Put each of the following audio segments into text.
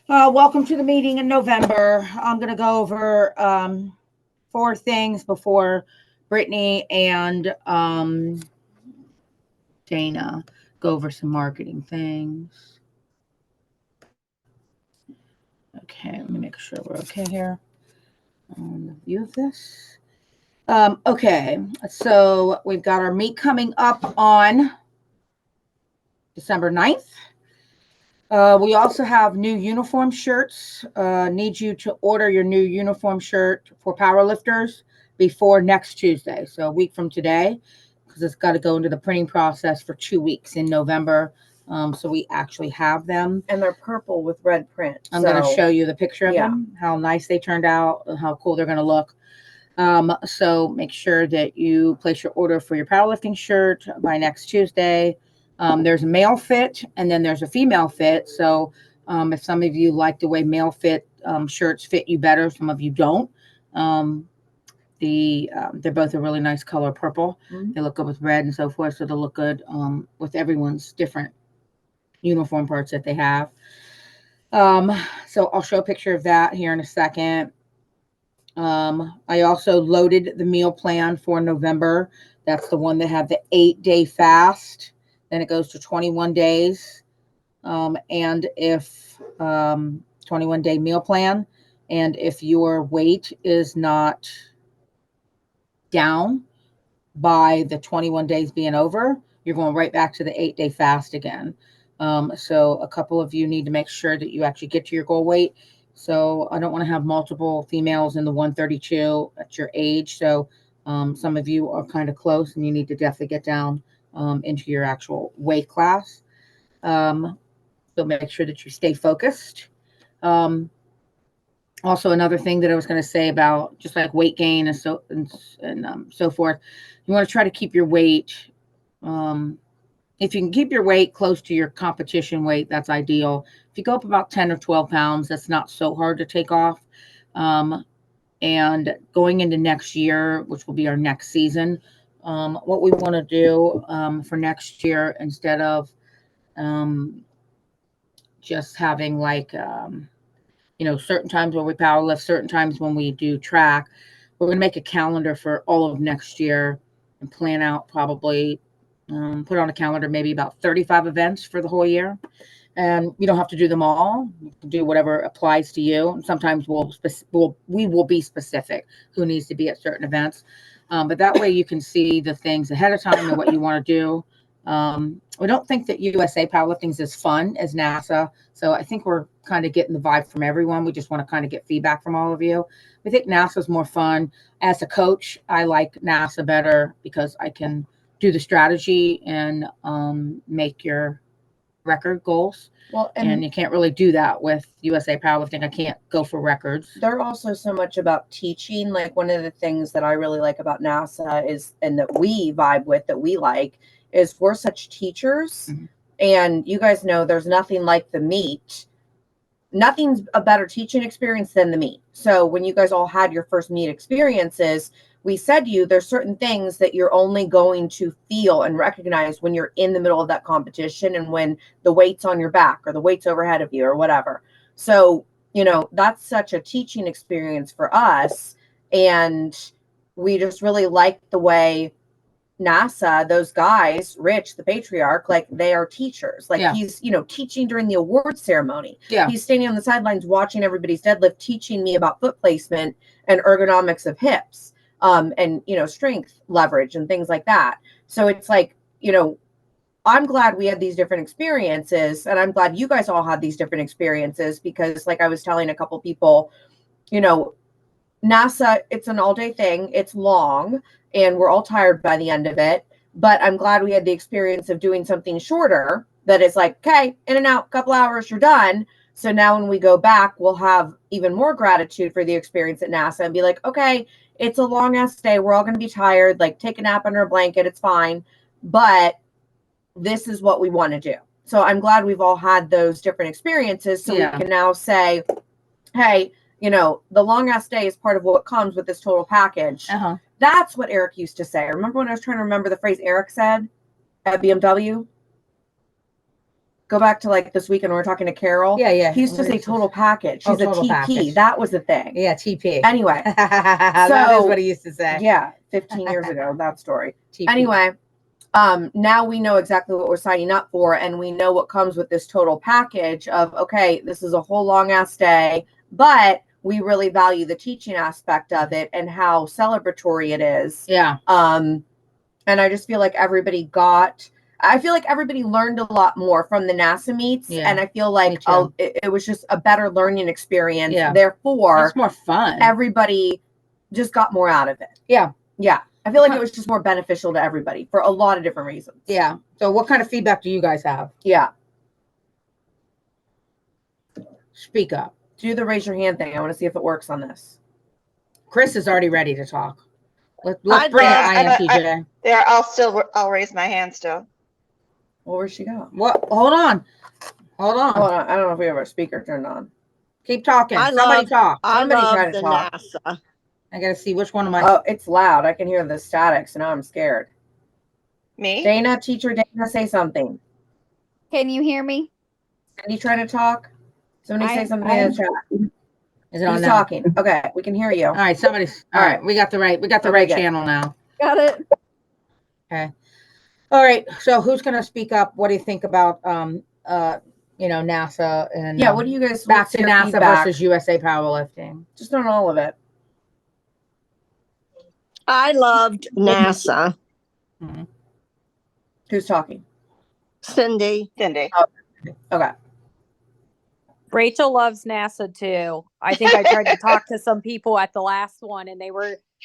Welcome to the meeting in November. I'm going to go over four things before Brittany and Dana go over some marketing things. Okay, let me make sure we're okay here on the view of this. Okay, so we've got our meet coming up on December 9th. We also have new uniform shirts. Need you to order your new uniform shirt for powerlifters before next Tuesday, so a week from today, because it's got to go into the printing process for 2 weeks in November. So we actually have them. And they're purple with red print. I'm going to show you the picture of them, how nice they turned out, and how cool they're going to look. So make sure that you place your order for your powerlifting shirt by next Tuesday. There's a male fit and then there's a female fit. So if some of you like the way male fit shirts fit you better, some of you don't. They're both a really nice color, purple. They look good with red and so forth, so they'll look good with everyone's different uniform parts that they have. So I'll show a picture of that here in a second. I also loaded the meal plan for November. That's the one that had the 8-day fast. Then it goes to 21 days. And if 21-day meal plan. And if your weight is not down by the 21 days being over, you're going right back to the 8-day fast again. So a couple of you need to make sure that you actually get to your goal weight. So I don't want to have multiple females in the 132 at your age. So some of you are kind of close and you need to definitely get down into your actual weight class. So make sure that you stay focused. Also, another thing that I was going to say about just like weight gain and so forth, you want to try to keep your weight. If you can keep your weight close to your competition weight, that's ideal. If you go up about 10 or 12 pounds, that's not so hard to take off. And going into next year, which will be our next season, what we want to do for next year, instead of just having like, certain times where we power lift, certain times when we do track, we're going to make a calendar for all of next year and plan out probably put on a calendar maybe about 35 events for the whole year. And you don't have to do them all. You can do whatever applies to you. Sometimes we will be specific who needs to be at certain events. But that way you can see the things ahead of time and what you want to do. We don't think that USA Powerlifting is as fun as NASA. So I think we're kind of getting the vibe from everyone. We just want to kind of get feedback from all of you. We think NASA is more fun. As a coach, I like NASA better because I can do the strategy and make your record goals. Well, and you can't really do that with USA Powerlifting. I can't go for records. They're also so much about teaching. Like one of the things that I really like about NASA is, and that we vibe with, that we like, is we're such teachers. Mm-hmm. And you guys know there's nothing like the meet. Nothing's a better teaching experience than the meet. So when you guys all had your first meet experiences, we said to you, there's certain things that you're only going to feel and recognize when you're in the middle of that competition and when the weight's on your back or the weight's overhead of you or whatever. So, that's such a teaching experience for us. And we just really like the way NASA, those guys, Rich, the patriarch, like they are teachers. Like he's, teaching during the award ceremony. Yeah. He's standing on the sidelines watching everybody's deadlift, teaching me about foot placement and ergonomics of hips, and, strength leverage and things like that. So it's like, I'm glad we had these different experiences, and I'm glad you guys all had these different experiences because, like I was telling a couple people, NASA, it's an all-day thing. It's long, and we're all tired by the end of it. But I'm glad we had the experience of doing something shorter that is like, okay, in and out, couple hours, you're done. So now when we go back, we'll have even more gratitude for the experience at NASA and be like, okay, it's a long-ass day. We're all going to be tired. Like, take a nap under a blanket. It's fine. But this is what we want to do. So I'm glad we've all had those different experiences. So we can now say, hey, the long ass day is part of what comes with this total package. Uh-huh. That's what Eric used to say. Remember when I was trying to remember the phrase Eric said at BMW? go back to like this weekend when we were talking to Carol. Yeah. He used to say total package. She's a total TP. package. That was the thing. Yeah, TP. Anyway. That is what he used to say. Yeah, 15 years ago, that story. TP. Anyway, now we know exactly what we're signing up for, and we know what comes with this total package of, okay, this is a whole long ass day, but we really value the teaching aspect of it and how celebratory it is. Yeah. And I just feel like everybody learned a lot more from the NASA meets. Yeah, and I feel like it was just a better learning experience. Yeah. Therefore, it's more fun. Everybody just got more out of it. Yeah. I feel like it was just more beneficial to everybody for a lot of different reasons. Yeah. So what kind of feedback do you guys have? Yeah. Speak up. Do the raise your hand thing. I want to see if it works on this. Chris is already ready to talk. Let's bring it, INTJ. There, I'll raise my hand still. Well, where'd she go? What? Hold on. I don't know if we have our speaker turned on. Keep talking. Somebody talk. Somebody try to the talk. NASA. I gotta see which one of my. Oh, it's loud. I can hear the static, so now I'm scared. Me? Dana, teacher Dana, say something. Can you hear me? Cindy trying to talk? Somebody say something in the chat. Is it on Who's now? talking? Okay, we can hear you. All right, somebody's. All right, we got the right Okay, good. channel now. Got it. Okay. All right. So who's gonna speak up? What do you think about NASA and Yeah, what do you guys back what's to your NASA feedback? versus USA Powerlifting? Just on all of it. I loved NASA. Mhm. Who's talking? Cindy. Cindy. Okay. Rachel loves NASA too. I think I tried to talk to some people at the last one and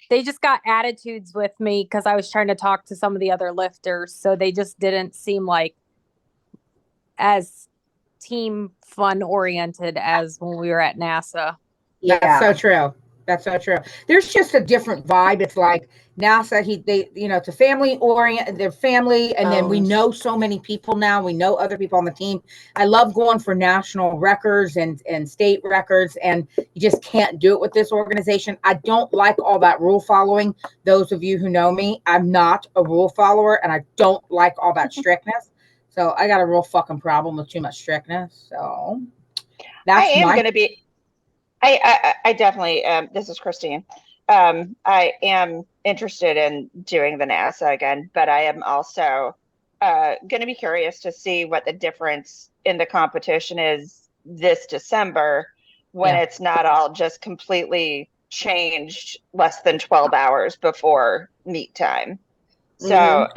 they just got attitudes with me because I was trying to talk to some of the other lifters. So they just didn't seem like as team fun oriented as when we were at NASA. Yeah. That's so true. That's so true. There's just a different vibe. It's like NASA, it's a family oriented, their family. And then we know so many people now. We know other people on the team. I love going for national records and state records, and you just can't do it with this organization. I don't like all that rule following. Those of you who know me, I'm not a rule follower, and I don't like all that strictness. So I got a real fucking problem with too much strictness. So that's I definitely, this is Christine. I am interested in doing the NASA again, but I am also going to be curious to see what the difference in the competition is this December when it's not all just completely changed less than 12 hours before meet time. So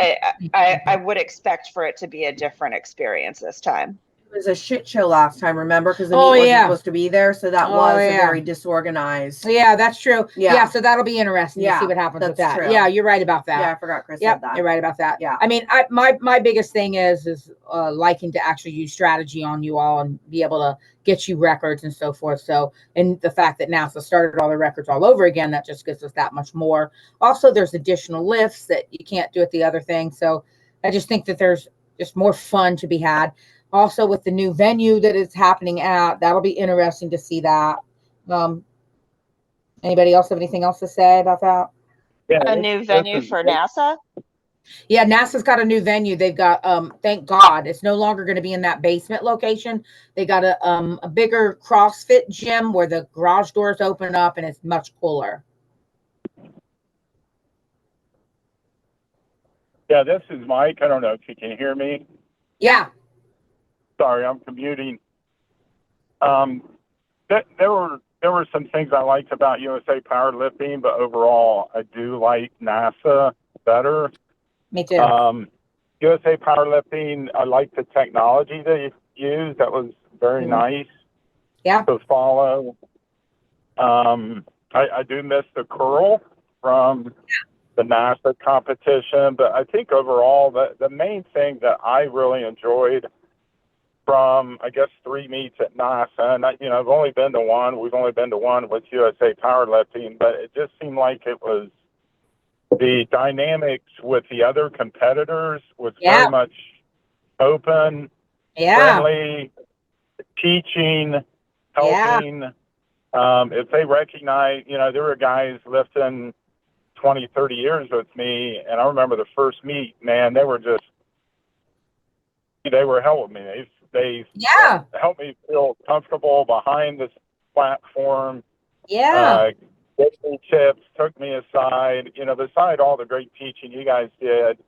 I would expect for it to be a different experience this time. It was a shit show last time, remember? Because the meet wasn't supposed to be there, so that was a very disorganized. Yeah, that's true. Yeah. So that'll be interesting to see what happens with that. True. Yeah, you're right about that. Yeah, I forgot Chris said that. You're right about that. Yeah. I mean, my biggest thing is liking to actually use strategy on you all and be able to get you records and so forth. So, and the fact that NASA started all the records all over again, that just gives us that much more. Also, there's additional lifts that you can't do at the other thing. So I just think that there's just more fun to be had. Also, with the new venue that is happening at, that'll be interesting to see that. Anybody else have anything else to say about that? Yeah, a new venue for NASA? Yeah, NASA's got a new venue. They've got, thank God, it's no longer going to be in that basement location. They got a bigger CrossFit gym where the garage doors open up and it's much cooler. Yeah, this is Mike. I don't know if you can hear me. Yeah. Sorry, I'm commuting. There were some things I liked about USA Powerlifting, but overall, I do like NASA better. Me too. USA Powerlifting, I like the technology they used. That was very nice. Yeah. To follow. I do miss the curl from the NASA competition, but I think overall, the main thing that I really enjoyed from, I guess, 3 meets at NASA, and I've only been to one. We've only been to one with USA Powerlifting, but it just seemed like it was the dynamics with the other competitors was very much open, friendly, teaching, helping. If they recognize, there were guys lifting 20, 30 years with me, and I remember the first meet, man, they were hell with me. They Yeah. helped me feel comfortable behind this platform. Yeah. Gave me tips, took me aside. Beside all the great teaching you guys did,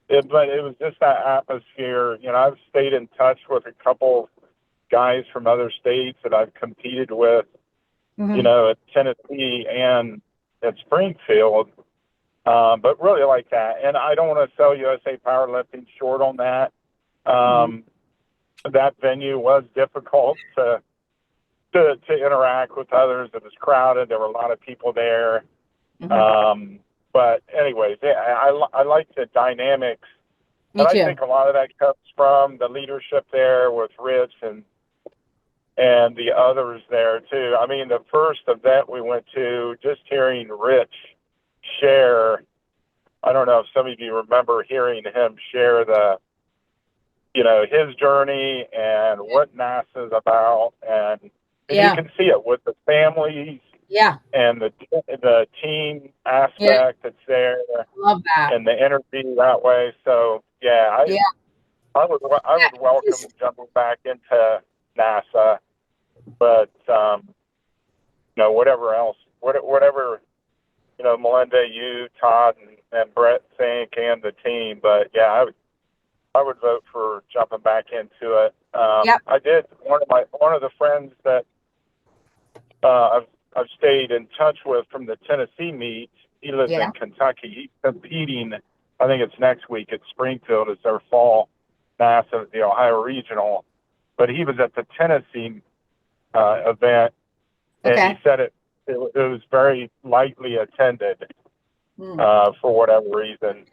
but it was just that atmosphere. I've stayed in touch with a couple guys from other states that I've competed with, Mhm. at Tennessee and at Springfield. But really like that. And I don't want to sell USA Powerlifting short on that. That venue was difficult to interact with others. It was crowded. There were a lot of people there. Mhm. But anyways, yeah, I like the dynamics. Me And I too. think a lot of that comes from the leadership there with Rich and the others there too. I mean, the first event we went to, just hearing Rich share, I don't know if some of you remember hearing him share his journey and what NASA is about, and Yeah. you can see it with the families Yeah. and the team aspect that's there, Love that. and the energy that way. So yeah, Yeah. I would welcome jumping back into NASA, but whatever else, whatever Melinda, you, Todd, and Brett think, and the team. But yeah, I would vote for jumping back into it. Yep. I did one of the friends that I've stayed in touch with from the Tennessee meet. He lives Yeah. in Kentucky. He's competing. I think it's next week at Springfield as their fall NASA, the Ohio Regional. But he was at the Tennessee event, and Okay. he said it was very lightly attended for whatever reason.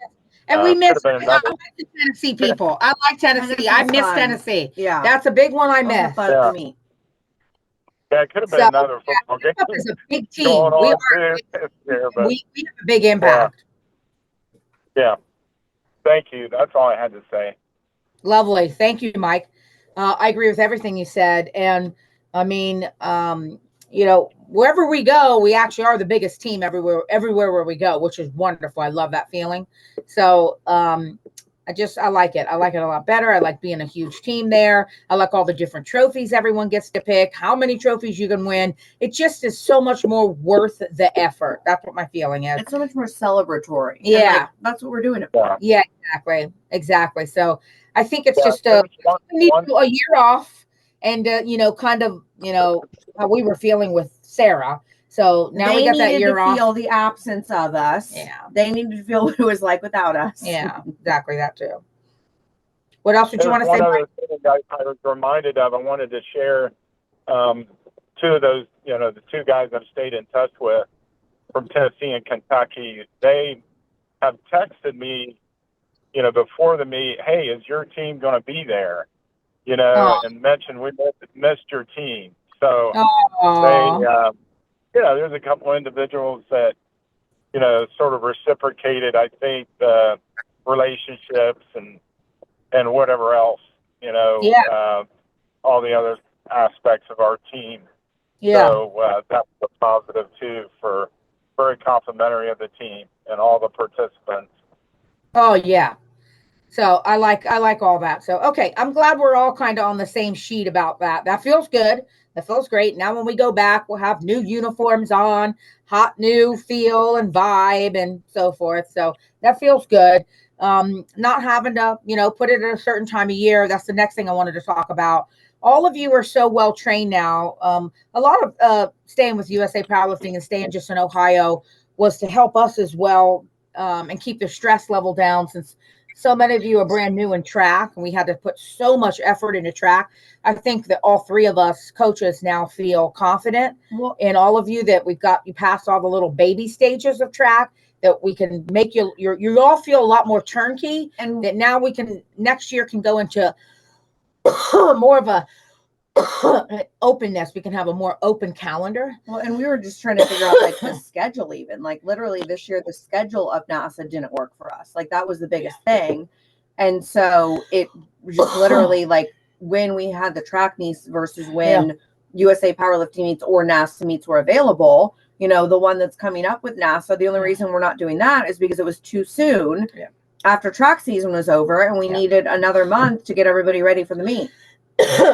And we miss could've been another- the Tennessee people. I like Tennessee. I miss fun. Tennessee. Yeah. That's a big one I That was a miss. fun Yeah. for me. Yeah, it could have been So, another football game Up is a big team. going We on are. too this year, but We have a big impact. yeah. Thank you. That's all I had to say. Lovely. Thank you, Mike. I agree with everything you said. And I mean, wherever we go, we actually are the biggest team everywhere where we go, which is wonderful. I love that feeling. So I like it. I like it a lot better. I like being a huge team there. I like all the different trophies everyone gets to pick, how many trophies you can win. It just is so much more worth the effort. That's what my feeling is. It's so much more celebratory. And, Yeah. that's what we're doing it for. Yeah, exactly. So I think it's just there's we need one- a year off, and kind of how we were feeling with Sarah. So now we got that year to off. feel the absence of us. Yeah. They needed to feel what it was like without us. Yeah, exactly that too. What else did you want to say? One Mike? other thing I was reminded of, I wanted to share two of those, the two guys I've stayed in touch with from Tennessee and Kentucky. They have texted me, before the meet, hey, is your team going to be there? And mentioned we missed your team. So Aw. there's a couple individuals that, sort of reciprocated, I think, the relationships and whatever else, all the other aspects of our team. Yeah. So that was a positive too, for very complimentary of the team and all the participants. Oh yeah. So I like all that. So okay, I'm glad we're all kind of on the same sheet about that. That feels good. That feels great. Now when we go back, we'll have new uniforms on, hot new feel and vibe and so forth. So that feels good. Not having to, put it at a certain time of year. That's the next thing I wanted to talk about. All of you are so well trained now. A lot of staying with USA Powerlifting and staying just in Ohio was to help us as well, and keep the stress level down, since so many of you are brand new in track and we had to put so much effort into track. I think that all three of us coaches now feel confident in all of you, that we've got you past all the little baby stages of track, that we can make you all feel a lot more turnkey, and that now we can next year can go into more of a openness. We can have a more open calendar. Well, and we were just trying to figure out the schedule, even literally this year, the schedule of NASA didn't work for us. That was the biggest thing. And so it just literally when we had the track meets versus when USA Powerlifting meets or NASA meets were available, the one that's coming up with NASA, the only reason we're not doing that is because it was too soon after track season was over, and we needed another month to get everybody ready for the meet.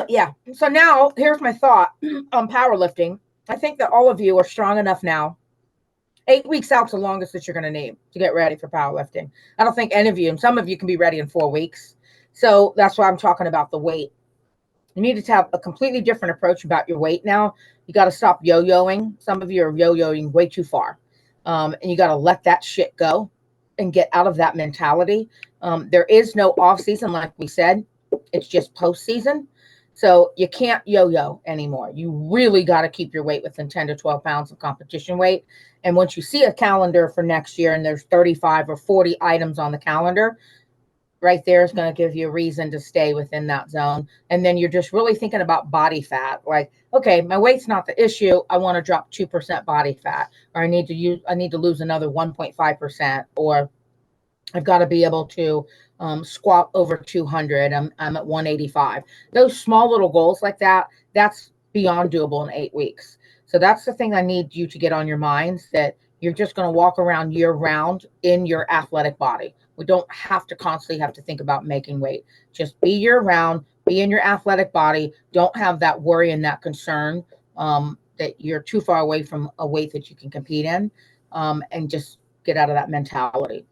Yeah. So now here's my thought on powerlifting. I think that all of you are strong enough now. 8 weeks out's the longest that you're going to need to get ready for powerlifting. I don't think any of you, and some of you can be ready in 4 weeks. So that's why I'm talking about the weight. You need to have a completely different approach about your weight now. You got to stop yo-yoing. Some of you are yo-yoing way too far. And you got to let that shit go and get out of that mentality. There is no off season, like we said. It's just post-season. So you can't yo-yo anymore. You really got to keep your weight within 10 to 12 pounds of competition weight. And once you see a calendar for next year and there's 35 or 40 items on the calendar, right there is going to give you a reason to stay within that zone. And then you're just really thinking about body fat. Like, okay, my weight's not the issue. I want to drop 2% body fat, or I need to lose another 1.5%, or I've got to be able to squat over 200. I'm at 185. Those small little goals like that, that's beyond doable in 8 weeks. So that's the thing I need you to get on your minds, that you're just going to walk around year round in your athletic body. We don't have to constantly have to think about making weight. Just be year round, be in your athletic body. Don't have that worry and that concern that you're too far away from a weight that you can compete in, and just get out of that mentality.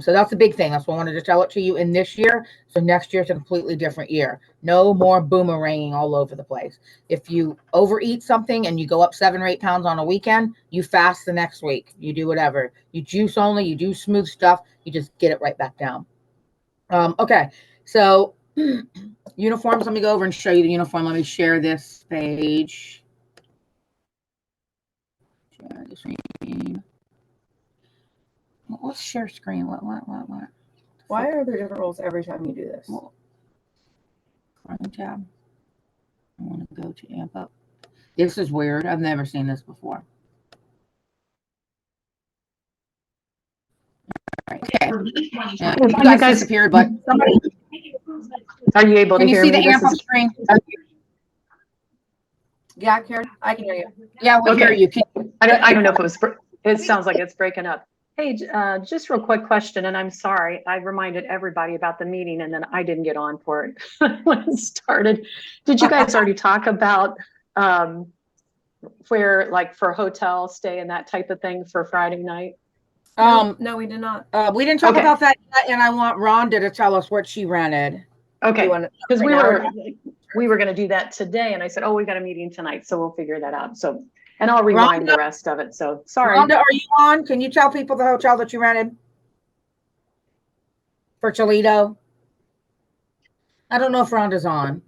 So that's a big thing. That's why I wanted to tell it to you in this year. So next year is a completely different year. No more boomeranging all over the place. If you overeat something and you go up 7 or 8 pounds on a weekend, you fast the next week. You do whatever. You juice only, you do smooth stuff. You just get it right back down. Okay. So uniforms, let me go over and show you the uniform. Let me share this page. Share the screen. Let's share screen. What? Why are there different rules every time you do this? Chrome tab. I want to go to amp up. This is weird. I've never seen this before. All right. Okay. You guys disappeared, but somebody. Are you able to Can you hear see me? the amp up screen? Yeah, Karen, I can hear you. Yeah, we hear Okay. you. I don't know if it sounds like it's breaking up. Hey, just real quick question, and I'm sorry, I reminded everybody about the meeting and then I didn't get on for it when it started. Did you guys already talk about where, like, for hotel stay and that type of thing for Friday night? No, we did not. We didn't talk Okay. about that yet, and I want Rhonda to tell us what she rented. Okay, want because right we were going to do that today, and I said, oh, we got a meeting tonight, so we'll figure that out. So, and I'll rewind the rest of it. So sorry. Rhonda, are you on? Can you tell people the hotel that you rented for Toledo? I don't know if Rhonda's on.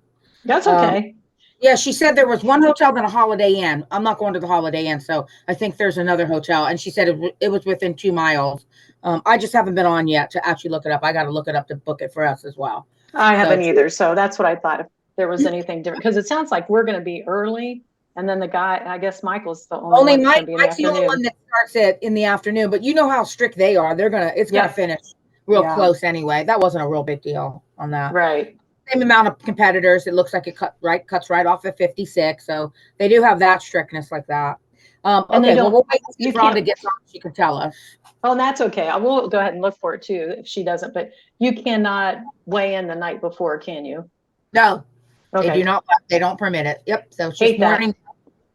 That's okay. Yeah, she said there was one hotel and a Holiday Inn. I'm not going to the Holiday Inn, so I think there's another hotel. And she said it was within 2 miles. I just haven't been on yet to actually look it up. I got to look it up to book it for us as well. I haven't either. So that's what I thought, if there was anything different, because it sounds like we're going to be early. And then the guy, I guess Michael's the only one that's going to be in the Mike's the only afternoon. one that starts it in the afternoon, but you know how strict they are. It's going to finish real close anyway. That wasn't a real big deal on that. Right. Same amount of competitors. It looks like it cuts right off at 56. So they do have that strictness like that. Okay, well, we'll wait to see if Rhonda gets on. She can tell us. Oh, that's okay. I will go ahead and look for it too if she doesn't. But you cannot weigh in the night before, can you? No, Okay. they do not. They don't permit it. Yep. So it's Hate just that.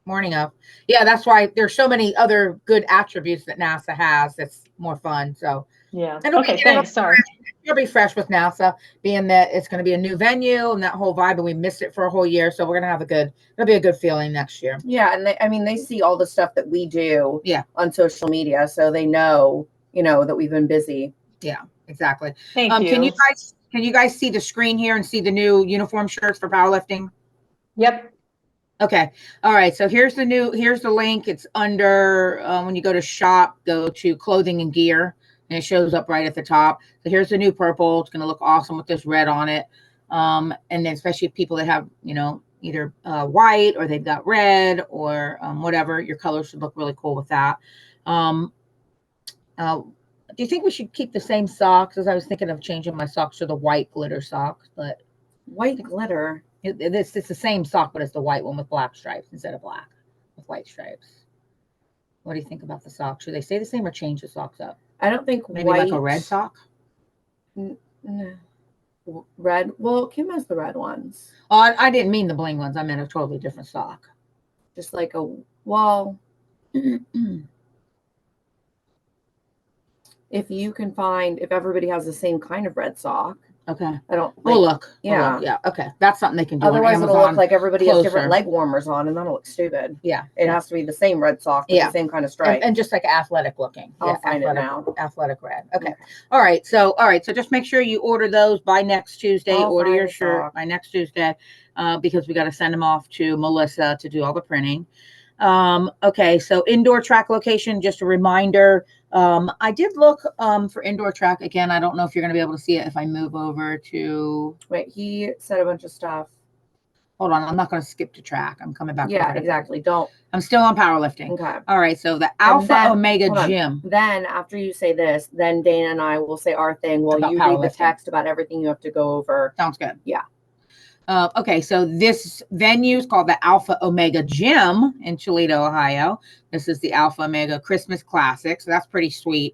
morning of. Yeah, that's why there's so many other good attributes that NASA has. That's more fun. So Yeah. it'll Okay. Thanks. Sorry. It'll be fresh with NASA, being that it's going to be a new venue and that whole vibe, and we missed it for a whole year. So we're going to have it'll be a good feeling next year. Yeah, and they see all the stuff that we do on social media, so they know, that we've been busy. Yeah, exactly. Thank you. Can you guys see the screen here and see the new uniform shirts for powerlifting? Yep. Okay. All right. So here's the link. It's under, when you go to shop, go to clothing and gear, and it shows up right at the top. So here's the new purple. It's going to look awesome with this red on it. And then especially people that have, either white or they've got red or whatever, your colors should look really cool with that. Do you think we should keep the same socks? As I was thinking of changing my socks to the white glitter socks, but white glitter. It's the same sock, but it's the white one with black stripes instead of black with white stripes. What do you think about the socks? Should they stay the same or change the socks up? I don't think maybe like a red sock. No. Red. Well, Kim has the red ones. Oh, I didn't mean the bling ones. I meant a totally different sock. Just like a well. If you can find, if everybody has the same kind of red sock, Okay. I don't. We'll look. Yeah. Yeah. Okay. That's something they can do on Otherwise, it'll Amazon. look like everybody has different closer. leg warmers on, and that'll look stupid. Yeah. It has to be the same red sock with Yeah. the same kind of stripe. And just like athletic looking. I'll find it athletic, now. Athletic red. Okay. All right. So just make sure you order those by next Tuesday. I'll Order find your the shirt sock. by next Tuesday, because we got to send them off to Melissa to do all the printing. Okay. So indoor track location, just a reminder. I did look for indoor track again. I don't know if you're going to be able to see it if I move over to. Wait, he said a bunch of stuff. Hold on, I'm not going to skip to track. I'm coming back. Yeah, over to- exactly. Don't. I'm still on powerlifting. Okay. All right. So the Alpha then- Omega hold on. Gym. Then after you say this, then Dana and I will say our thing while About you read the powerlifting. text about everything you have to go over. Sounds good. Yeah. Okay, so this venue is called the Alpha Omega Gym in Toledo, Ohio. This is the Alpha Omega Christmas Classic, so that's pretty sweet.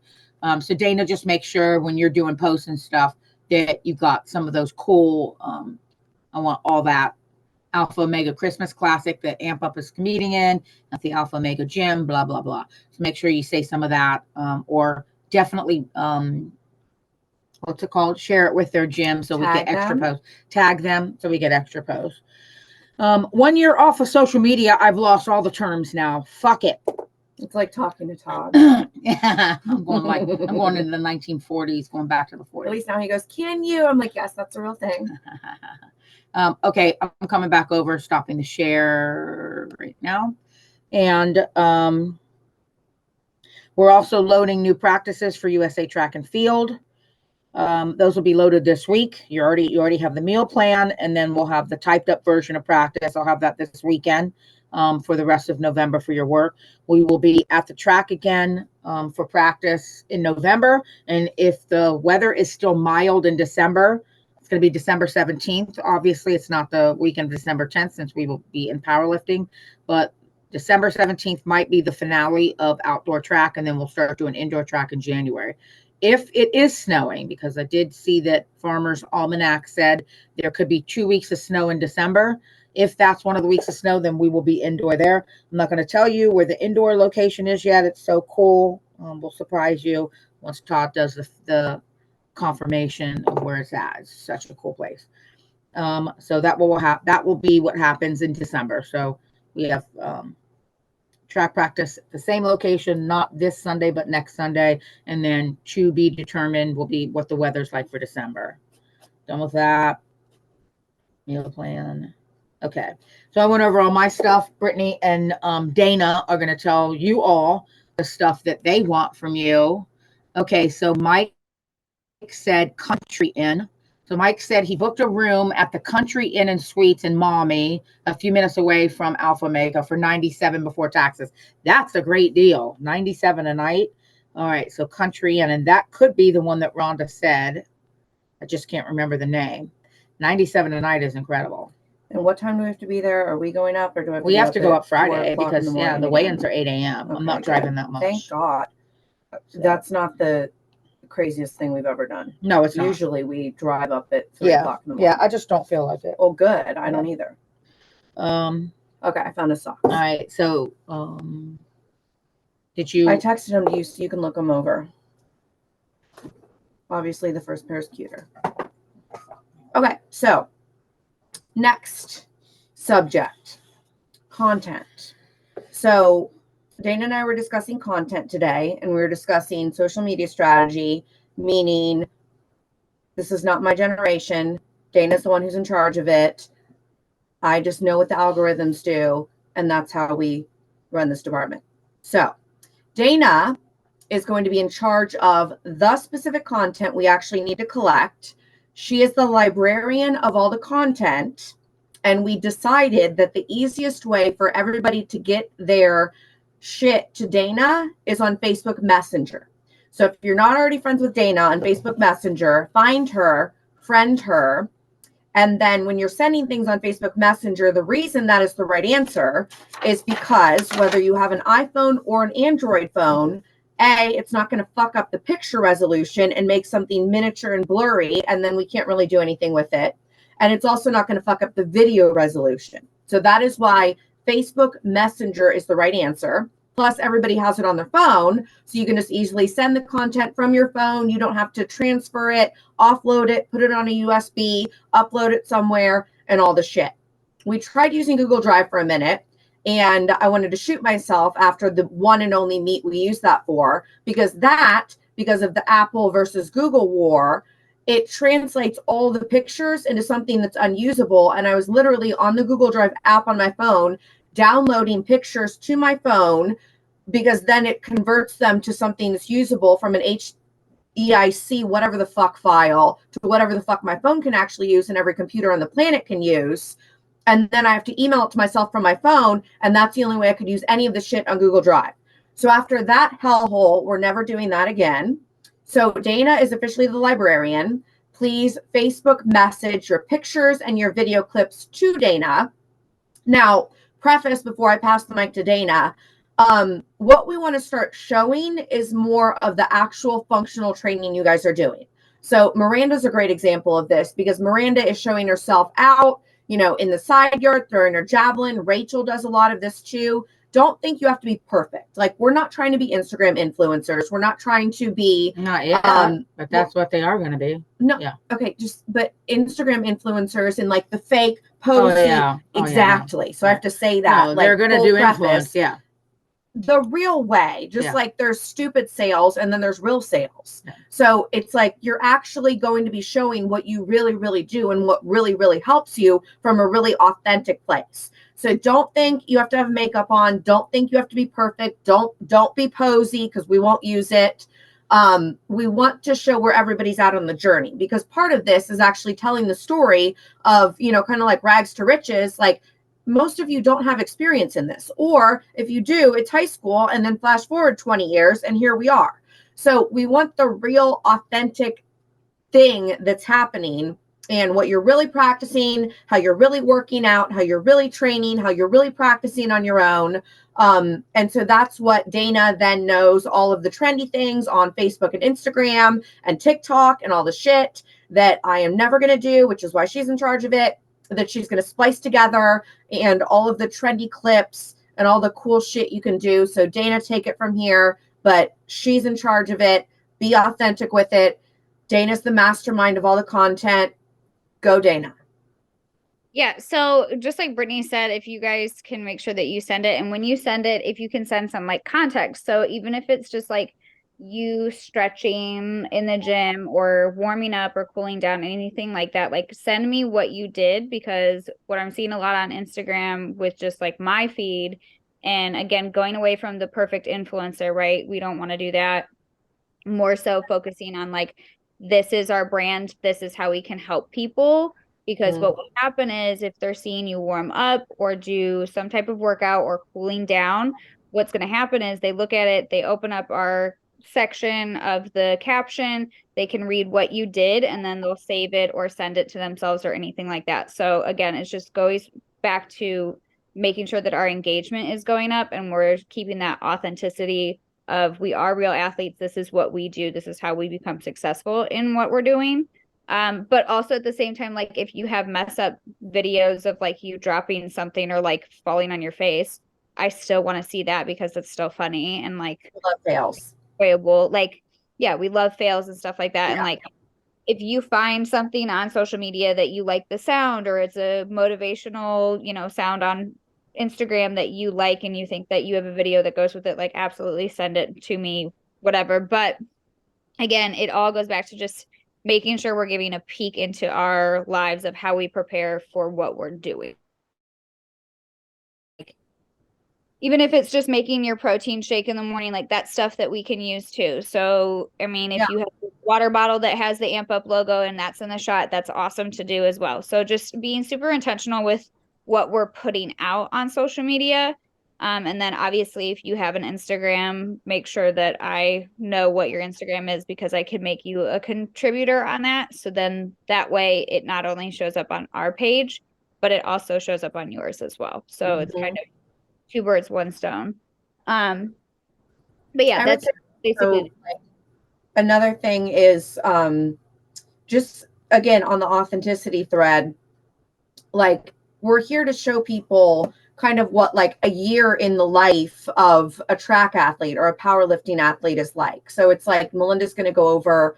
So Dana, just make sure when you're doing posts and stuff that you've got some of those cool. I want all that Alpha Omega Christmas Classic that Amp Up is competing in at the Alpha Omega Gym. Blah blah blah. So make sure you say some of that, or definitely. What's it called? Share it with their gym so we Tag get extra them. posts. Tag them so we get extra posts. 1 year off of social media. I've lost all the terms now. Fuck it. It's like talking to Todd. Yeah, I'm going into the 1940s, going back to the 40s. At least now he goes, "Can you?" I'm like, "Yes, that's a real thing." Okay, I'm coming back over, stopping the share right now. And we're also loading new practices for USA Track and Field. Those will be loaded this week. You already have the meal plan, and then we'll have the typed up version of practice. I'll have that this weekend for the rest of November for your work. We will be at the track again for practice in November. And if the weather is still mild in December, it's going to be December 17th. Obviously, it's not the weekend of December 10th since we will be in powerlifting, but December 17th might be the finale of outdoor track, and then we'll start doing indoor track in January. If it is snowing, because I did see that Farmer's Almanac said there could be 2 weeks of snow in December. If that's one of the weeks of snow, then we will be indoor there. I'm not going to tell you where the indoor location is yet. It's so cool. We'll surprise you once Todd does the confirmation of where it's at. It's such a cool place. So that will be what happens in December. So we have track practice at the same location, not this Sunday, but next Sunday. And then to be determined will be what the weather's like for December. Done with that. Meal plan. Okay. So I went over all my stuff. Brittany and Dana are going to tell you all the stuff that they want from you. Okay. So Mike said Country Inn. So Mike said he booked a room at the Country Inn and Suites in Maumee, a few minutes away from Alpha Omega, for $97 before taxes. That's a great deal. $97 a night. All right. So Country Inn, and that could be the one that Rhonda said. I just can't remember the name. $97 a night is incredible. And what time do we have to be there? Are we going up, or do We have to go at up Friday 4 o'clock in because the the morning weigh-ins again? are 8 a.m. I'm Okay, not good. driving that much. Thank God. That's not the craziest thing we've ever done. No, it's not. Usually we drive up at 3 Yeah. o'clock in the morning. Yeah, I just don't feel like it. Well, good. I don't either. Okay, I found a sock. all right. So, did you? I texted them to you so you can look them over. Obviously, the first pair is cuter. Okay, so next subject, content. So Dana and I were discussing content today, and we were discussing social media strategy, meaning this is not my generation. Dana's the one who's in charge of it. I just know what the algorithms do, and that's how we run this department. So Dana is going to be in charge of the specific content we actually need to collect. She is the librarian of all the content, and we decided that the easiest way for everybody to get their shit to Dana is on Facebook Messenger. So if you're not already friends with Dana on Facebook Messenger, find her, friend her, and then when you're sending things on Facebook Messenger, the reason that is the right answer is because whether you have an iPhone or an Android phone, it's not going to fuck up the picture resolution and make something miniature and blurry, and then we can't really do anything with it. And it's also not going to fuck up the video resolution. So that is why Facebook Messenger is the right answer. Plus, everybody has it on their phone, so you can just easily send the content from your phone. You don't have to transfer it, offload it, put it on a USB, upload it somewhere, and all the shit. We tried using Google Drive for a minute, and I wanted to shoot myself after the one and only meet we used that for, because of the Apple versus Google war, it translates all the pictures into something that's unusable. And I was literally on the Google Drive app on my phone, downloading pictures to my phone, because then it converts them to something that's usable from an HEIC, whatever the fuck file, to whatever the fuck my phone can actually use and every computer on the planet can use. And then I have to email it to myself from my phone. And that's the only way I could use any of the shit on Google Drive. So after that hellhole, we're never doing that again. So Dana is officially the librarian. Please Facebook message your pictures and your video clips to Dana. Now, preface before I pass the mic to Dana, what we want to start showing is more of the actual functional training you guys are doing. So Miranda's a great example of this, because Miranda is showing herself out, in the side yard, throwing her javelin. Rachel does a lot of this too. Don't think you have to be perfect. Like, we're not trying to be Instagram influencers. We're not trying to be Not yet, but that's what they are going to be. no, Yeah. okay, but Instagram influencers and like the fake posing. Oh, yeah. Exactly. So I have to say that. No, they're going to full do preface. influence. Yeah. The real way, just Yeah. like there's stupid sales and then there's real sales. Yeah. So it's like you're actually going to be showing what you really, really do and what really, really helps you from a really authentic place. So don't think you have to have makeup on. Don't think you have to be perfect. Don't be posy, because we won't use it. We want to show where everybody's at on the journey, because part of this is actually telling the story of, kind of like rags to riches. Like, most of you don't have experience in this, or if you do, it's high school, and then flash forward 20 years and here we are. So we want the real authentic thing that's happening, and what you're really practicing, how you're really working out, how you're really training, how you're really practicing on your own. And so that's what Dana then knows, all of the trendy things on Facebook and Instagram and TikTok and all the shit that I am never going to do, which is why she's in charge of it, that she's going to splice together, and all of the trendy clips and all the cool shit you can do. So Dana, take it from here, but she's in charge of it. Be authentic with it. Dana's the mastermind of all the content. Go, Dana. Yeah, so just like Brittany said, if you guys can make sure that you send it, and when you send it, if you can send some like context. So even if it's just like you stretching in the gym or warming up or cooling down, anything like that, like send me what you did, because what I'm seeing a lot on Instagram with just like my feed, and again, going away from the perfect influencer, right? We don't want to do that. More so focusing on like, this is our brand, this is how we can help people. Because what will happen is, if they're seeing you warm up or do some type of workout or cooling down, what's going to happen is they look at it, they open up our section of the caption, they can read what you did, and then they'll save it or send it to themselves or anything like that. So again, it's just goes back to making sure that our engagement is going up and we're keeping that authenticity of, we are real athletes, this is what we do, this is how we become successful in what we're doing. But also at the same time, like if you have mess up videos of like you dropping something or like falling on your face, I still want to see that, because it's still funny and like Love fails. enjoyable. Like, yeah, we love fails and stuff like that. Yeah. And like, if you find something on social media that you like the sound, or it's a motivational, sound on Instagram that you like, and you think that you have a video that goes with it, like absolutely send it to me, whatever. But again, it all goes back to just making sure we're giving a peek into our lives of how we prepare for what we're doing. Even if it's just making your protein shake in the morning, like that stuff that we can use too. So, I mean, if you have a water bottle that has the Amp Up logo and that's in the shot, that's awesome to do as well. So just being super intentional with what we're putting out on social media. And then obviously if you have an Instagram, make sure that I know what your Instagram is, because I can make you a contributor on that. So then that way it not only shows up on our page, but it also shows up on yours as well. So it's kind of two birds, one stone. But yeah, that's basically Another thing is just again on the authenticity thread, like we're here to show people kind of what like a year in the life of a track athlete or a powerlifting athlete is like. So it's like Melinda's going to go over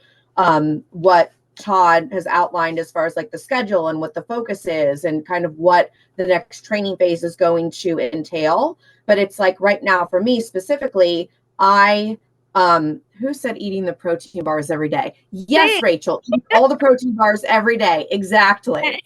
what Todd has outlined as far as like the schedule and what the focus is and kind of what the next training phase is going to entail. But it's like right now for me specifically, who said eating the protein bars every day? Yes, Rachel, eat all the protein bars every day. Exactly.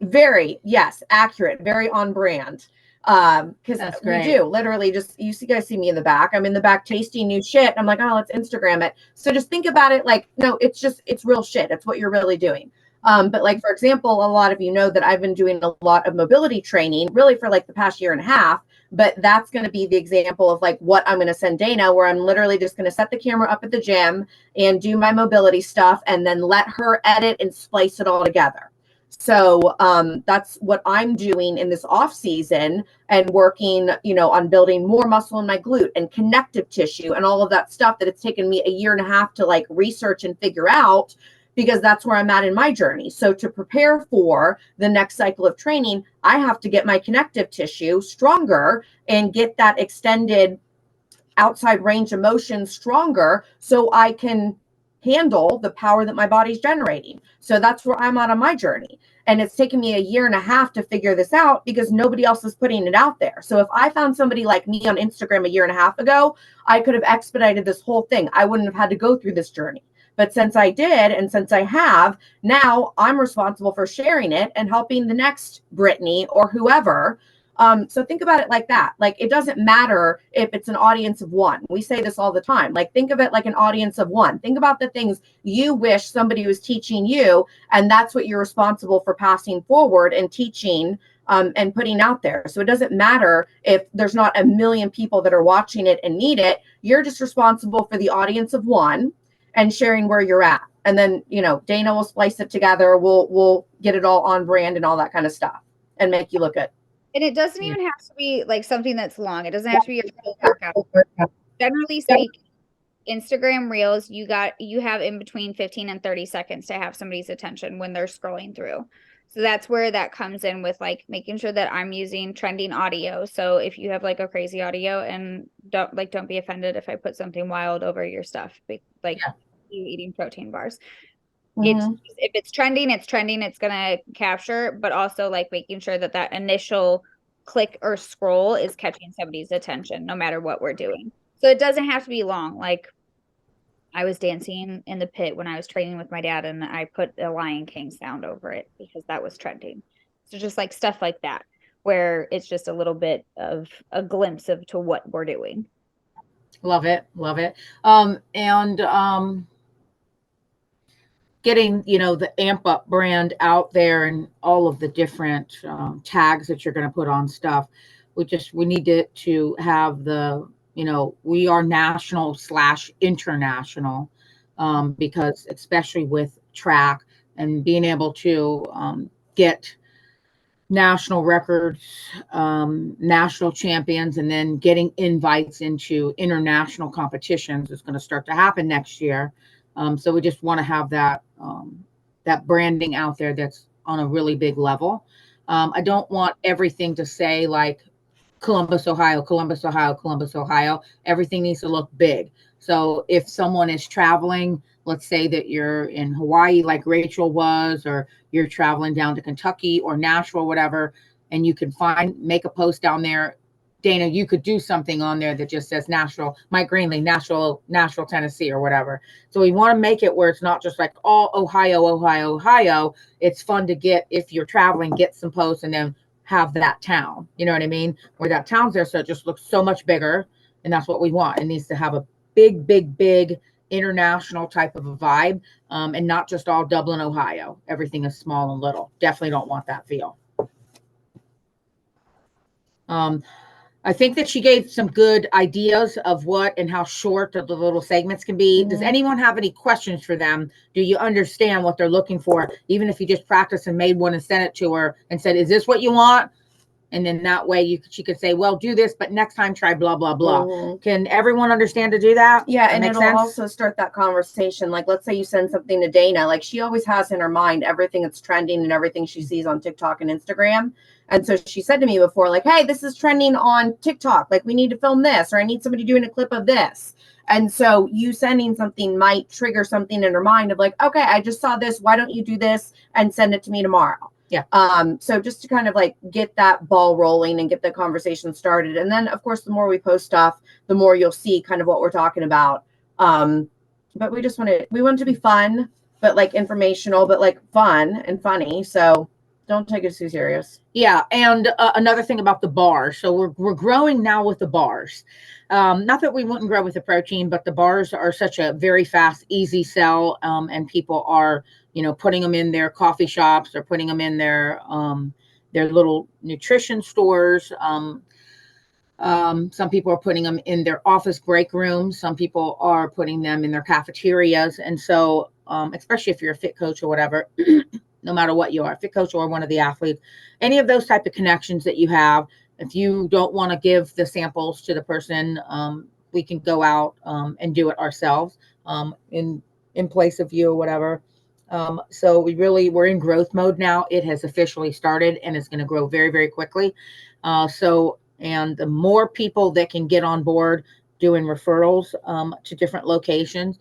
Very, yes, accurate, very on brand. Because we do literally just, you guys see me in the back. I'm in the back tasting new shit. I'm like, oh, let's Instagram it. So just think about it like, no, it's real shit. It's what you're really doing. But like, for example, a lot of you know that I've been doing a lot of mobility training really for like the past year and a half. But that's going to be the example of like what I'm going to send Dana, where I'm literally just going to set the camera up at the gym and do my mobility stuff and then let her edit and splice it all together. So that's what I'm doing in this off season and working, on building more muscle in my glute and connective tissue and all of that stuff that it's taken me a year and a half to like research and figure out, because that's where I'm at in my journey. So to prepare for the next cycle of training, I have to get my connective tissue stronger and get that extended outside range of motion stronger so I can handle the power that my body's generating. So that's where I'm at on my journey. And it's taken me a year and a half to figure this out because nobody else is putting it out there. So if I found somebody like me on Instagram a year and a half ago, I could have expedited this whole thing. I wouldn't have had to go through this journey. But since I did, and since I have, now I'm responsible for sharing it and helping the next Brittany or whoever. So think about it like that. Like, it doesn't matter if it's an audience of one. We say this all the time. Like, think of it like an audience of one. Think about the things you wish somebody was teaching you, and that's what you're responsible for passing forward and teaching and putting out there. So it doesn't matter if there's not a million people that are watching it and need it. You're just responsible for the audience of one and sharing where you're at. And then, Dana will splice it together. We'll get it all on brand and all that kind of stuff and make you look good. And it doesn't even have to be like something that's long. It doesn't have to be a full workout. Generally speaking, Instagram Reels, you have in between 15 and 30 seconds to have somebody's attention when they're scrolling through. So that's where that comes in with like making sure that I'm using trending audio. So if you have like a crazy audio, and don't be offended if I put something wild over your stuff, like you eating protein bars. Mm-hmm. If it's trending, it's gonna capture, but also like making sure that initial click or scroll is catching somebody's attention no matter what we're doing. So it doesn't have to be long. Like, I was dancing in the pit when I was training with my dad, and I put the Lion King sound over it because that was trending. So just like stuff like that, where it's just a little bit of a glimpse to what we're doing. Love it. Getting, the Amp Up brand out there and all of the different tags that you're going to put on stuff. We need to have the, we are national/international because especially with track and being able to get national records, national champions, and then getting invites into international competitions is going to start to happen next year. So we just want to have that branding out there that's on a really big level. I don't want everything to say like Columbus, Ohio, Columbus, Ohio, Columbus, Ohio. Everything needs to look big. So if someone is traveling, let's say that you're in Hawaii like Rachel was, or you're traveling down to Kentucky or Nashville, whatever, and you can make a post down there. Dana, you could do something on there that just says Nashville, Mike Greenlee, Nashville, Tennessee, or whatever. So we want to make it where it's not just like all Ohio, Ohio, Ohio. It's fun to get, if you're traveling, get some posts and then have that town. You know what I mean? Where that town's there, so it just looks so much bigger. And that's what we want. It needs to have a big, big, big international type of a vibe, and not just all Dublin, Ohio. Everything is small and little. Definitely don't want that feel. I think that she gave some good ideas of what and how short the little segments can be. Mm-hmm. Does anyone have any questions for them? Do you understand what they're looking for? Even if you just practiced and made one and sent it to her and said, is this what you want? And then that way she could say, well, do this, but next time try blah, blah, blah. Mhm. Can everyone understand to do that? Yeah, That and makes it'll sense? also start that conversation. Like, let's say you send something to Dana, like she always has in her mind everything that's trending and everything she sees on TikTok and Instagram. And so she said to me before, like, hey, this is trending on TikTok. Like, we need to film this, or I need somebody doing a clip of this. And so you sending something might trigger something in her mind of like, okay, I just saw this. Why don't you do this and send it to me tomorrow? Yeah. So just to kind of like get that ball rolling and get the conversation started. And then of course, the more we post stuff, the more you'll see kind of what we're talking about. But we want it to be fun, but like informational, but like fun and funny. So don't take it too serious. Yeah, and another thing about the bars. So we're growing now with the bars. Not that we wouldn't grow with the protein, but the bars are such a very fast, easy sell, and people are, putting them in their coffee shops or putting them in their little nutrition stores. Some people are putting them in their office break rooms. Some people are putting them in their cafeterias, and so especially if you're a fit coach or whatever. No matter what you are, fit coach or one of the athletes, any of those type of connections that you have, if you don't want to give the samples to the person, we can go out and do it ourselves in place of you or whatever. So we're in growth mode now. It has officially started and it's going to grow very, very quickly. And the more people that can get on board doing referrals to different locations.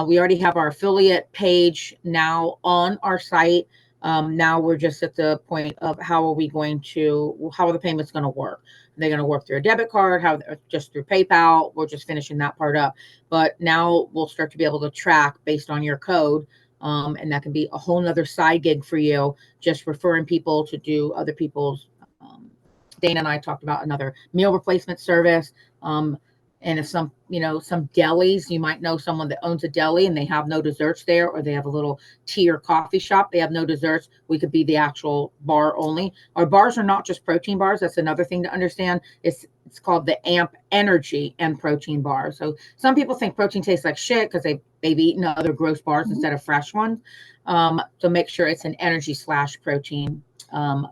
We already have our affiliate page now on our site. Now we're just at the point of how are the payments going to work? Are they going to work through a debit card? Just through PayPal? We're just finishing that part up. But now we'll start to be able to track based on your code. And that can be a whole nother side gig for you, just referring people to do other people's. Dana and I talked about another meal replacement service. And if some delis, you might know someone that owns a deli and they have no desserts there, or they have a little tea or coffee shop, they have no desserts. We could be the actual bar only. Our bars are not just protein bars. That's another thing to understand. It's called the AMP Energy and Protein Bar. So some people think protein tastes like shit because they've eaten other gross bars instead of fresh ones. So make sure it's an energy / protein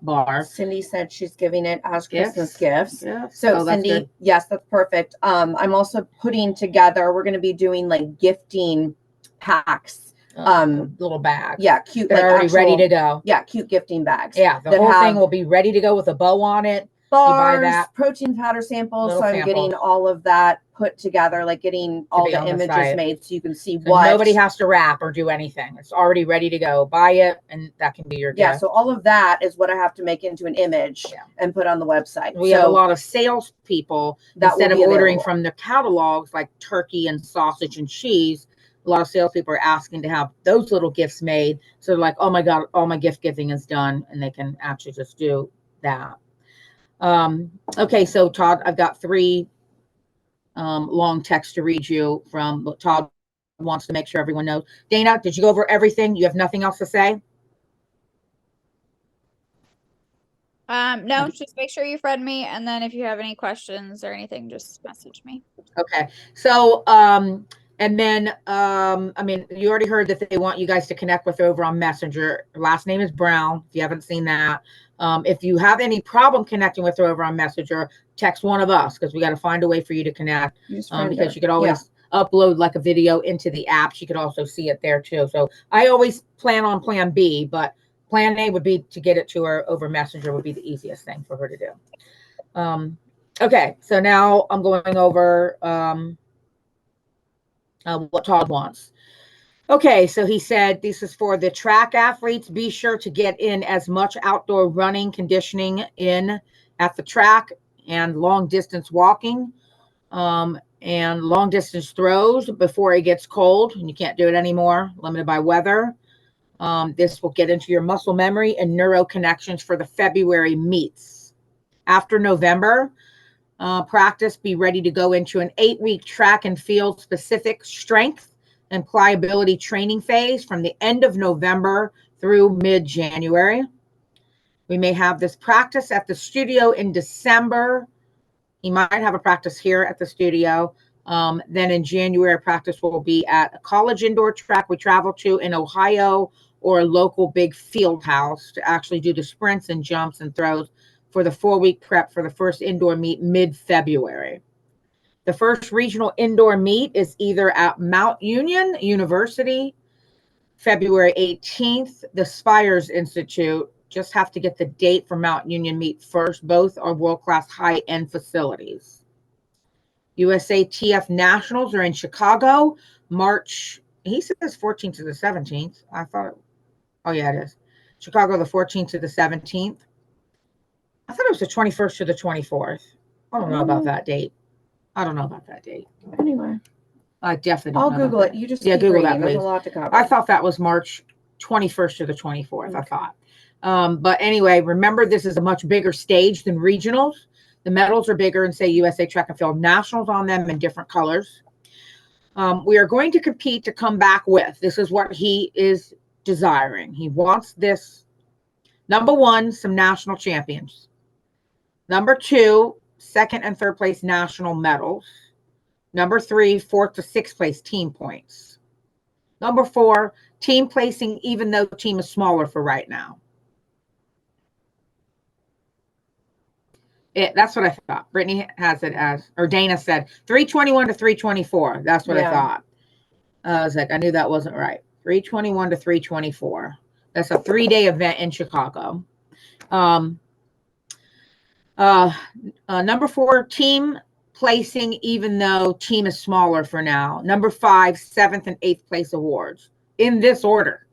bar. Cindy said she's giving it as Gifts. Christmas gifts. Yeah. So Oh, that's Cindy, good. yes, that's perfect. I'm also putting together, we're going to be doing like gifting packs. Little bags. Yeah, cute. They're like already ready to actual- go. Yeah, cute gifting bags. Yeah, the that whole thing have will be ready to go with a bow on it. bars, that. protein powder samples. Little So I'm getting samples. all of that put together, like getting all be the on the images site. made so you can see So what. nobody has to wrap or do anything. It's already ready to go. Buy it, and that can be your Yeah, gift. so all of that is what I have to make into an image Yeah. and put on the website. We have a lot of salespeople that instead will of be ordering available. from their catalogs like turkey and sausage and cheese. A lot of salespeople are asking to have those little gifts made. So they're like, oh my God, all my gift giving is done, and they can actually just do that. Okay, so Todd, I've got 3 long texts to read you from what Todd wants to make sure everyone knows. Dana, did you go over everything? You have nothing else to say? No, just make sure you friend me, and then if you have any questions or anything, just message me. Okay. So, and then, you already heard that they want you guys to connect with over on Messenger. Her last name is Brown, if you haven't seen that. If you have any problem connecting with her over on Messenger, text one of us, because we got to find a way for you to connect. Because you could always upload like a video into the app. She could also see it there too. So I always plan on plan B, but plan A would be to get it to her over Messenger would be the easiest thing for her to do. Okay, so now I'm going over what Todd wants. Okay, so he said this is for the track athletes. Be sure to get in as much outdoor running conditioning in at the track and long distance walking and long distance throws before it gets cold and you can't do it anymore, limited by weather. This will get into your muscle memory and neuro connections for the February meets. After November, practice, be ready to go into an 8-week track and field specific strength and pliability training phase from the end of November through mid-January. We may have this practice at the studio in December. He might have a practice here at the studio. Then in January, practice will be at a college indoor track we travel to in Ohio, or a local big field house to actually do the sprints and jumps and throws for the 4-week prep for the first indoor meet mid-February. The first regional indoor meet is either at Mount Union University, February 18th, the Spires Institute. Just have to get the date for Mount Union meet first. Both are world-class high-end facilities. USATF Nationals are in Chicago, March, he says 14th to the 17th. I thought, oh yeah, it is. Chicago, the 14th to the 17th. I thought it was the 21st to the 24th. I don't know about that date. I don't know about that date. Anyway, I definitely don't I'll know Google about it. You just Yeah, keep Google reading. that, There's a please. lot to cover. I thought that was March 21st to the 24th, I thought. But anyway, remember, this is a much bigger stage than regionals. The medals are bigger and say USA Track and Field Nationals on them in different colors. We are going to compete to come back with. This is what he is desiring. He wants this. Number 1, some national champions. Number 2, second and third place national medals. Number 3, 4th to 6th place team points. Number 4, team placing, even though the team is smaller for right now. That's what I thought. Brittany has it as, or Dana said, 321 to 324. That's what I thought. I was like, I knew that wasn't right. 321 to 324. That's a 3-day event in Chicago. Number 4, team placing, even though team is smaller for now. Number 5, 7th and 8th place awards in this order.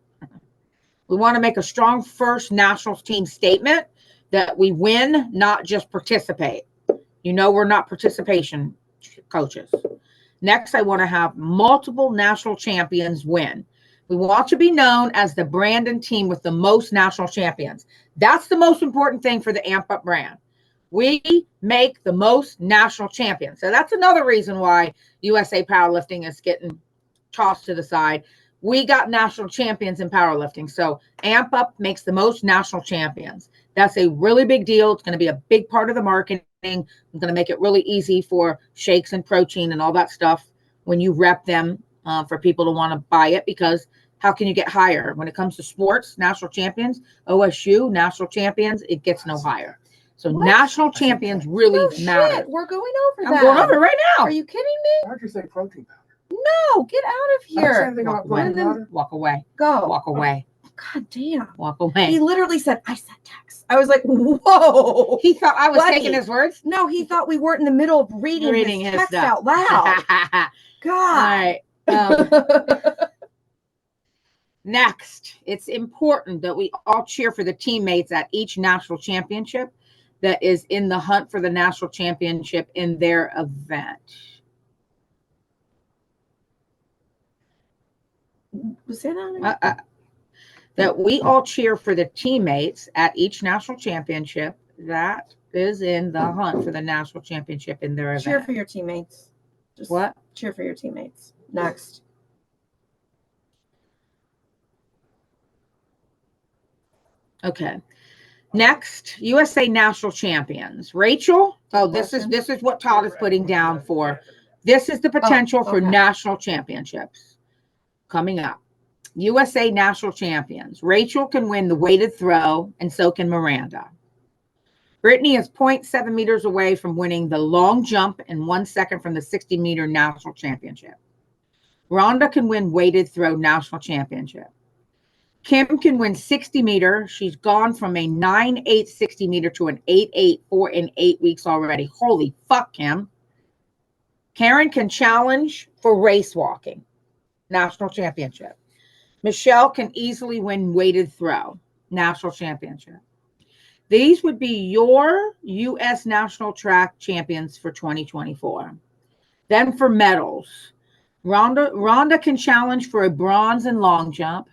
We want to make a strong first nationals team statement that we win, not just participate. You know, we're not participation coaches. Next, I want to have multiple national champions win. We want to be known as the brand and team with the most national champions. That's the most important thing for the Amp Up brand. We make the most national champions. So that's another reason why USA Powerlifting is getting tossed to the side. We got national champions in powerlifting. So Amp Up makes the most national champions. That's a really big deal. It's going to be a big part of the marketing. I'm going to make it really easy for shakes and protein and all that stuff when you rep them for people to want to buy it, because how can you get higher? When it comes to sports, national champions, OSU, national champions, it gets no higher. So national champions really matter. We're going over I'm that. going over it right now. Are you kidding me? Why'd you say protein powder? No, get out of here. Walk away. Walk away. Go. Walk away. God damn. Walk away. He literally said, I said text. I was like, whoa. He thought I was Buddy. taking his words. No, he thought we weren't in the middle of reading his text stuff out loud. All God. right. Next, it's important that we all cheer for the teammates at each national championship that is in the hunt for the national championship in their event. Say that That we all cheer for the teammates at each national championship that is in the hunt for the national championship in their event. Cheer for your teammates. Just What? Cheer for your teammates. Next. Okay. Next, USA national champions. Rachel. Oh, this is what Todd is putting down for. This is the potential for national championships coming up. USA national champions. Rachel can win the weighted throw, and so can Miranda. Brittany is 0.7 meters away from winning the long jump and 1 second from the 60-meter national championship. Rhonda can win weighted throw national championship. Kim can win 60 meter. She's gone from a 9.8 60 meter to an 8.8 4 in 8 weeks already. Holy fuck, Kim. Karen can challenge for race walking, national championship. Michelle can easily win weighted throw, national championship. These would be your U.S. national track champions for 2024. Then for medals, Rhonda can challenge for a bronze in long jump.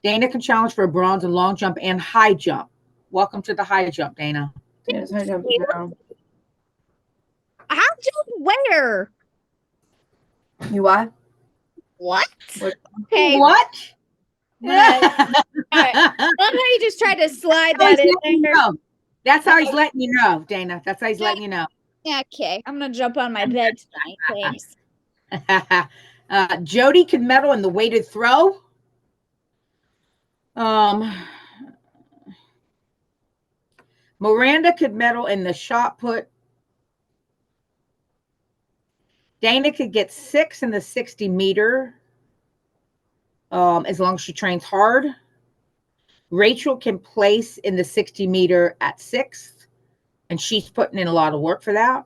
Dana can challenge for a bronze in long jump and high jump. Welcome to the high jump, Dana. Yes, high jump now. High jump where? You what? What? What? Okay. What? I love how you just tried to slide that in there. That's how he's letting you know, Dana. That's how he's letting you know. Yeah, okay. I'm gonna jump on my bed tonight. Thanks. Jody can medal in the weighted throw. Miranda could medal in the shot put. Dana could get 6 in the 60 meter as long as she trains hard. Rachel can place in the 60 meter at 6th, and she's putting in a lot of work for that.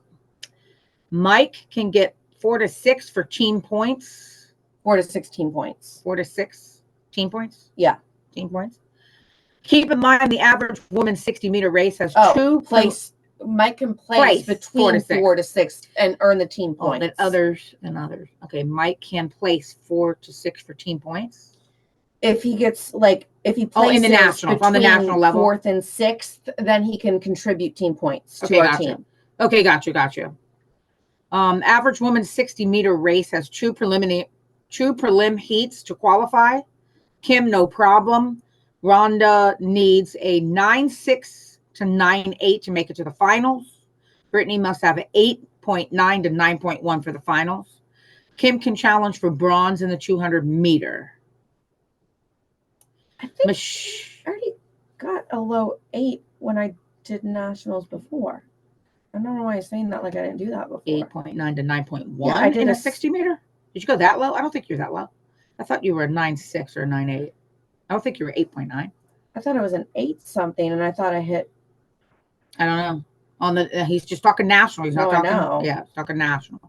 Mike can get 4 to 6 for team points. 4 to 16 points. 4 to 6 team points? Yeah. Team points. Keep in mind the average women's 60 meter race has place. Mike can place between 4 to 6 and earn the team points. And others. Okay, Mike can place 4 to 6 for team points. If he gets if he places in the national, on the national level, 4th and 6th, then he can contribute team points to our team. Okay, gotcha. Average women's 60 meter race has 2 prelim heats to qualify. Kim, no problem. Rhonda needs a 9.6 to 9.8 to make it to the finals. Brittany must have an 8.9 to 9.1 for the finals. Kim can challenge for bronze in the 200 meter. I think I already got a low 8 when I did nationals before. I don't know why I'm saying that like I didn't do that before. 8.9 to 9.1 yeah, I did in a 60 meter? Did you go that low? I don't think you're that low. I thought you were a 9.6 or a 9.8. I don't think you were 8.9. I thought it was an 8 something, and I thought I hit. I don't know. On the he's just talking national. He's not talking. Yeah, he's talking national.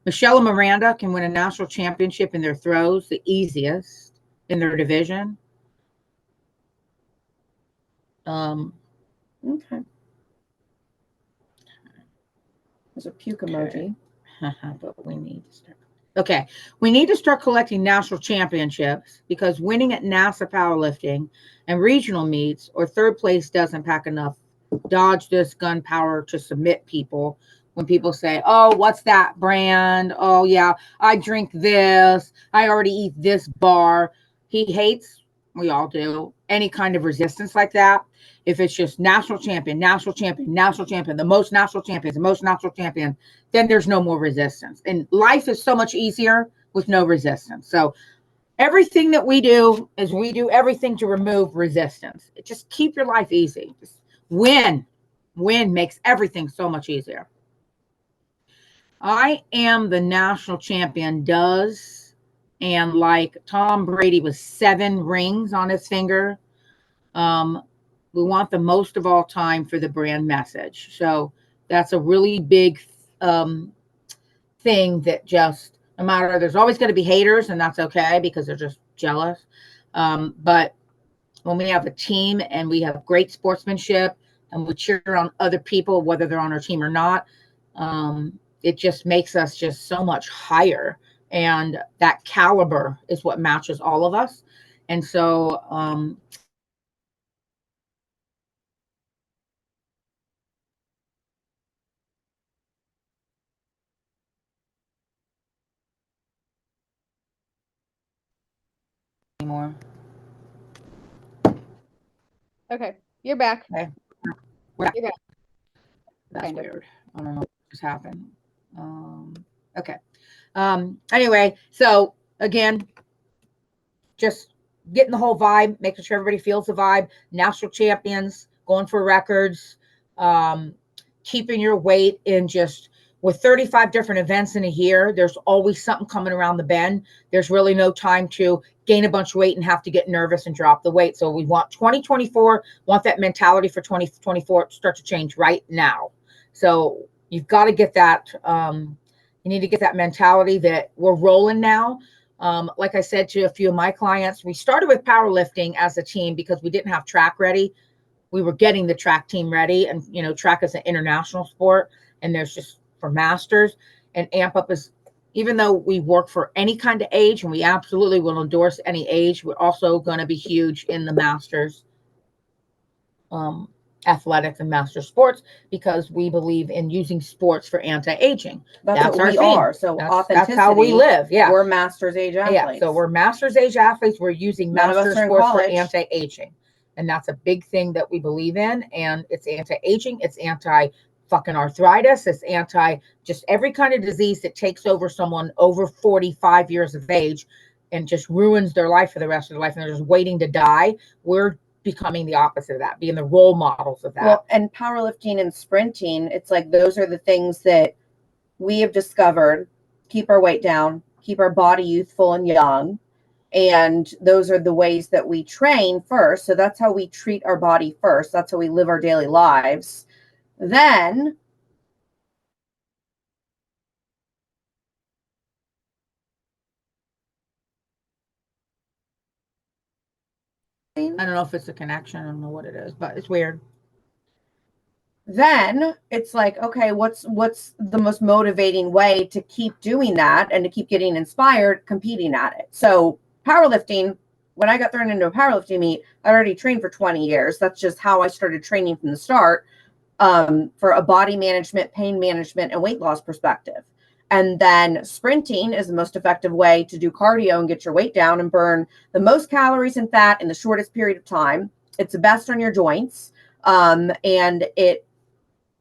Michelle and Miranda can win a national championship in their throws, the easiest in their division. Okay. There's a puke emoji. But we need to start. Okay, we need to start collecting national championships because winning at NASA powerlifting and regional meets or 3rd place doesn't pack enough dodge this gunpowder to submit people. When people say, oh, what's that brand? Oh, yeah, I drink this. I already eat this bar. He hates, we all do, any kind of resistance like that. If it's just national champion, the most national champions, then there's no more resistance. And life is so much easier with no resistance. So everything that we do is we do everything to remove resistance. Just keep your life easy. Just win makes everything so much easier. I am the national champion does, and like Tom Brady with 7 rings on his finger, we want the most of all time for the brand message. So that's a really big thing that just, no matter, there's always going to be haters, and that's okay because they're just jealous. But when we have a team and we have great sportsmanship and we cheer on other people, whether they're on our team or not, it just makes us just so much higher. And that caliber is what matches all of us. And so, anymore. Okay, you're back. Okay. You're back. That's kind weird. I don't know what just happened. Okay. Anyway, so again, just getting the whole vibe, making sure everybody feels the vibe. National champions, going for records, keeping your weight in just with 35 different events in a year, there's always something coming around the bend. There's really no time to gain a bunch of weight and have to get nervous and drop the weight. So we want 2024, want that mentality for 2024 to start to change right now. So you've got to get that. You need to get that mentality that we're rolling now. Like I said to a few of my clients, we started with powerlifting as a team because we didn't have track ready. We were getting the track team ready, and track is an international sport, and there's just for masters. And Amp Up is, even though we work for any kind of age, and we absolutely will endorse any age, we're also going to be huge in the masters athletics and master sports because we believe in using sports for anti-aging. That's what we are. So that's how we live. Yeah, we're masters age athletes. Yeah, so we're masters age athletes. We're using master sports for anti-aging, and that's a big thing that we believe in. And it's anti-aging. It's anti-fucking arthritis. It's anti just every kind of disease that takes over someone over 45 years of age and just ruins their life for the rest of their life, and they're just waiting to die. We're becoming the opposite of that, being the role models of that. Well, and powerlifting and sprinting, it's like those are the things that we have discovered keep our weight down, keep our body youthful and young. And those are the ways that we train first. So that's how we treat our body first. That's how we live our daily lives. Then I don't know if it's a connection. I don't know what it is, but it's weird. then it's like, okay, what's the most motivating way to keep doing that and to keep getting inspired competing at it? So powerlifting, when I got thrown into a powerlifting meet, I already trained for 20 years. That's just how I started training from the start, for a body management, pain management, and weight loss perspective. And then sprinting is the most effective way to do cardio and get your weight down and burn the most calories and fat in the shortest period of time. It's the best on your joints. And it,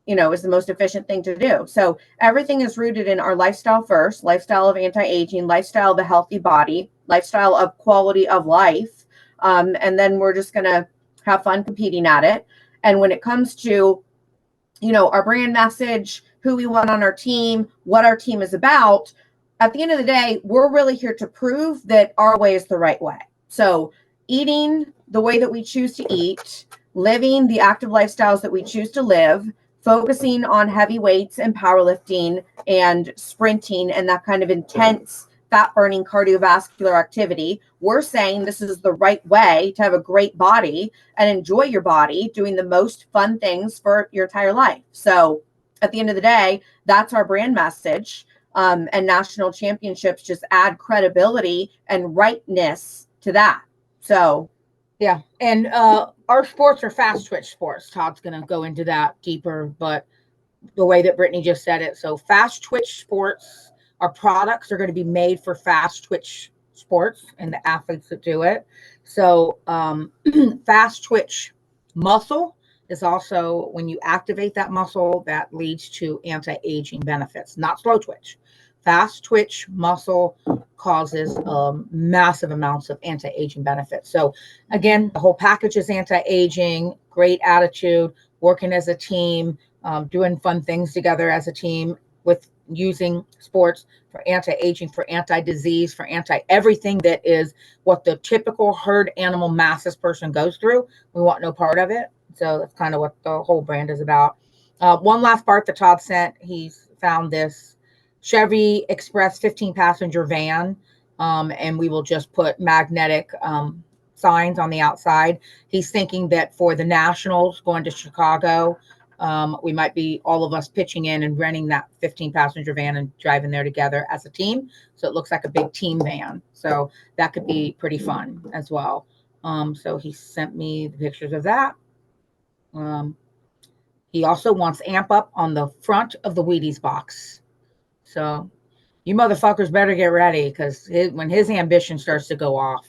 is the most efficient thing to do. So everything is rooted in our lifestyle first, lifestyle of anti-aging, lifestyle of a healthy body, lifestyle of quality of life. And then we're just going to have fun competing at it. And when it comes to, our brand message, who we want on our team, what our team is about, at the end of the day, we're really here to prove that our way is the right way. So eating the way that we choose to eat, living the active lifestyles that we choose to live, focusing on heavy weights and powerlifting and sprinting and that kind of intense fat burning cardiovascular activity. We're saying this is the right way to have a great body and enjoy your body doing the most fun things for your entire life. So at the end of the day, that's our brand message. And national championships just add credibility and rightness to that. So yeah. And our sports are fast twitch sports. Todd's going to go into that deeper, but the way that Brittany just said it. So fast twitch sports, our products are going to be made for fast twitch sports and the athletes that do it. So fast twitch muscle is also, when you activate that muscle, that leads to anti-aging benefits, not slow twitch. Fast twitch muscle causes massive amounts of anti-aging benefits. So again, the whole package is anti-aging, great attitude, working as a team, doing fun things together as a team, with using sports for anti-aging, for anti-disease, for anti-everything that is what the typical herd animal masses person goes through. We want no part of it. So that's kind of what the whole brand is about. One last part that Todd sent, he's found this Chevy Express 15-passenger van, and we will just put magnetic signs on the outside. He's thinking that for the Nationals going to Chicago, we might be all of us pitching in and renting that 15-passenger van and driving there together as a team. So it looks like a big team van. So that could be pretty fun as well. So he sent me the pictures of that. He also wants Amp Up on the front of the Wheaties box. So you motherfuckers better get ready, because when his ambition starts to go off,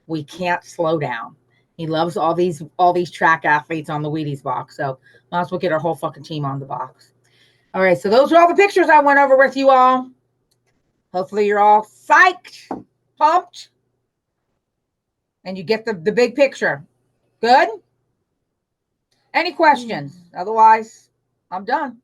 we can't slow down. He loves all these track athletes on the Wheaties box. So might as well get our whole fucking team on the box. All right. So those are all the pictures I went over with you all. Hopefully you're all psyched, pumped, and you get the big picture. Good? Any questions? Otherwise, I'm done.